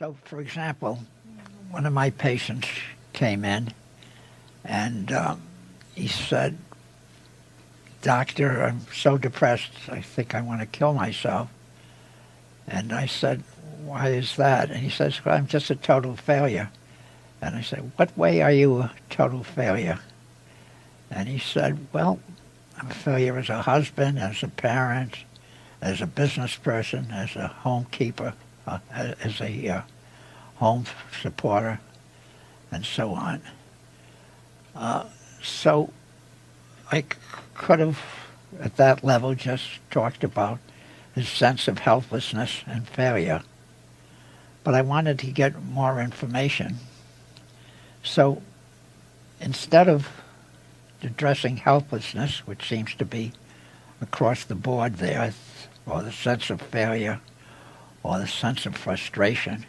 So, for example, one of my patients came in and he said, "Doctor, I'm so depressed, I think I want to kill myself." And I said, "Why is that?" And he says, "Well, I'm just a total failure." And I said, "What way are you a total failure?" And he said, "Well, I'm a failure as a husband, as a parent, as a business person, as a homekeeper, as a home supporter, and so on." So I could have, at that level, just talked about his sense of helplessness and failure. But I wanted to get more information. So instead of addressing helplessness, which seems to be across the board there, or the sense of failure, or the sense of frustration,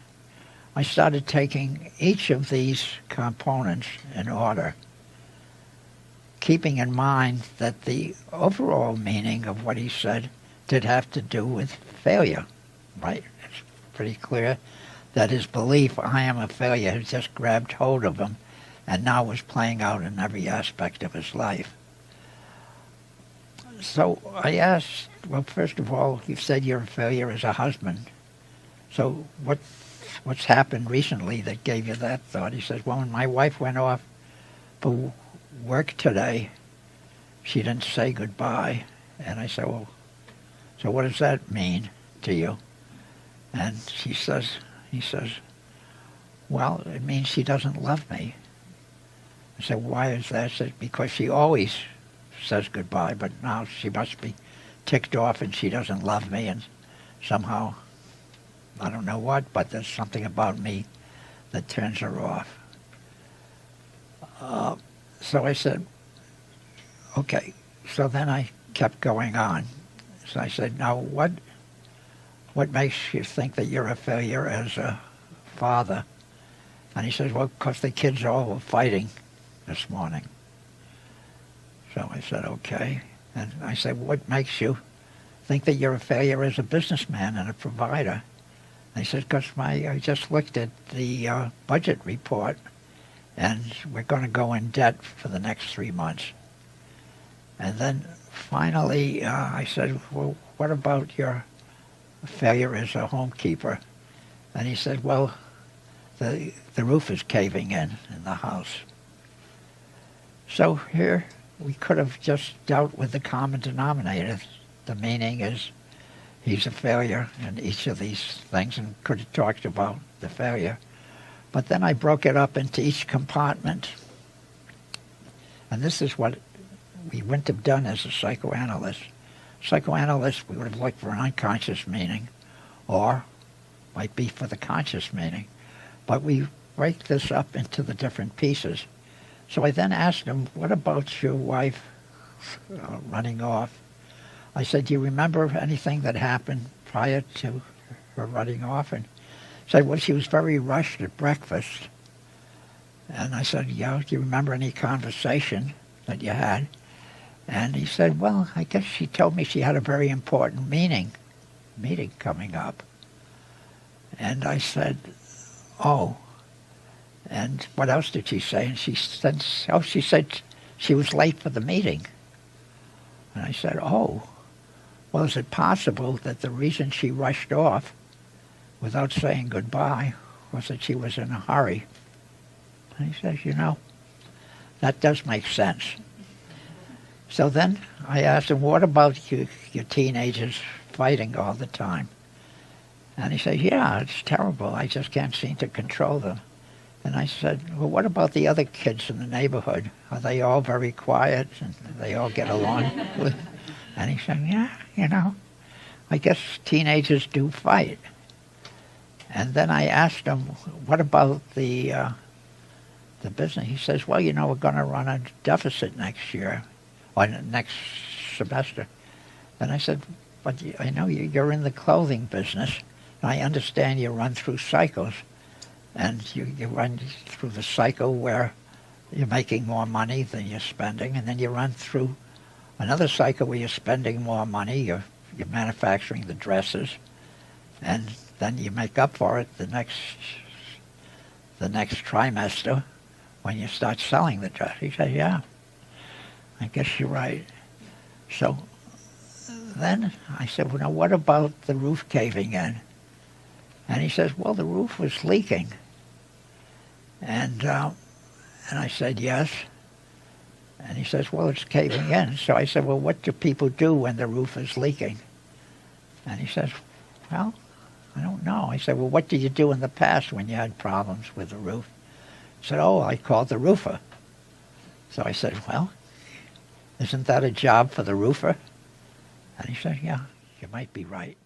I started taking each of these components in order, keeping in mind that the overall meaning of what he said did have to do with failure, right? It's pretty clear that his belief, "I am a failure," had just grabbed hold of him and now was playing out in every aspect of his life. So I asked, well, first of all, you said you're a failure as a husband. So what's happened recently that gave you that thought? He says, "Well, when my wife went off for work today, she didn't say goodbye." And I said, "Well, so what does that mean to you?" And he says, "Well, it means she doesn't love me." I said, "Why is that?" He said, "Because she always says goodbye, but now she must be ticked off and she doesn't love me, and somehow, I don't know what, but there's something about me that turns her off." So I said, okay. So then I kept going on. So I said, "Now what makes you think that you're a failure as a father?" And he says, "Well, because the kids all were fighting this morning." So I said, okay. And I said, "What makes you think that you're a failure as a businessman and a provider?" And he said, "Because I just looked at the budget report, and we're going to go in debt for the next 3 months." And then finally I said, "Well, what about your failure as a homekeeper?" And he said, "Well, the roof is caving in the house." So here we could have just dealt with the common denominator. The meaning is he's a failure in each of these things, and could have talked about the failure. But then I broke it up into each compartment. And this is what we wouldn't have done as a psychoanalyst. Psychoanalyst, we would have looked for an unconscious meaning, or might be for the conscious meaning. But we break this up into the different pieces. So I then asked him, "What about your wife running off?" I said, "Do you remember anything that happened prior to her running off?" And he said, "Well, she was very rushed at breakfast." And I said, "Yeah, do you remember any conversation that you had?" And he said, "Well, I guess she told me she had a very important meeting coming up." And I said, "Oh. And what else did she say?" And she said, she was late for the meeting. And I said, "Oh, well, is it possible that the reason she rushed off without saying goodbye was that she was in a hurry?" And he says, that does make sense. So then I asked him, "What about your teenagers fighting all the time?" And he said, "Yeah, it's terrible. I just can't seem to control them." And I said, "Well, what about the other kids in the neighborhood? Are they all very quiet and they all get along?" And he said, "Yeah, I guess teenagers do fight." And then I asked him, "What about the business?" He says, "Well, we're going to run a deficit next year, or next semester." And I said, "But I know you're in the clothing business, and I understand you run through cycles. And you run through the cycle where you're making more money than you're spending, and then you run through another cycle where you're spending more money, you're manufacturing the dresses, and then you make up for it the next trimester when you start selling the dress. He said, yeah, I guess you're right. So then I said, well, now what about the roof caving in? And he says, well, the roof was leaking. And I said, yes. And he says, well, it's caving in. So I said, well, what do people do when the roof is leaking? And he says, well, I don't know. I said, well, what did you do in the past when you had problems with the roof? He said, oh, I called the roofer. So I said, well, isn't that a job for the roofer? And he said, yeah, you might be right.